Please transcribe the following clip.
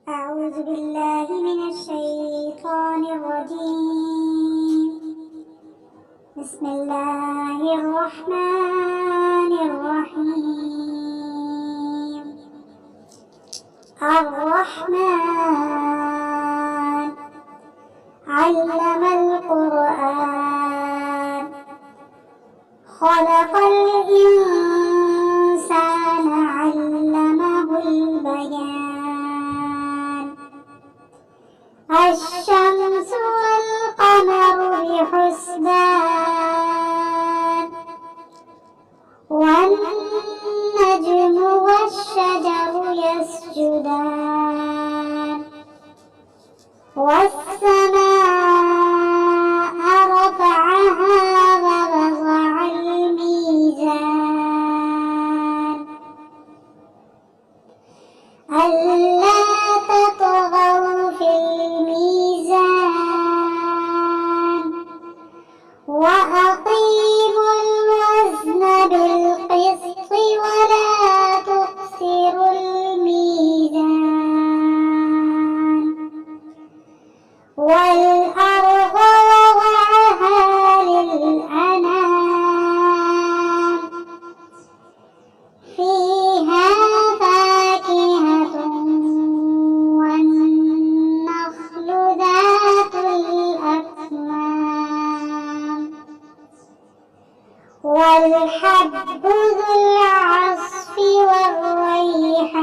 أعوذ بالله من الشيطان الرجيم. بسم الله الرحمن الرحيم. الرحمن علم القرآن خلق الإنسان علمه البيان. الشمس والقمر بحسبان والنجم والشجر يسجدان والسماء رفعها ووضع الميزان ألا تطغوا في الميزان وأقيموا الوزن بالقسط ولا تخسروا الميزان والأرض وضعها للأنام فيها فاكهة والنخل ذات الأكمام والحب ذو العصف والريحان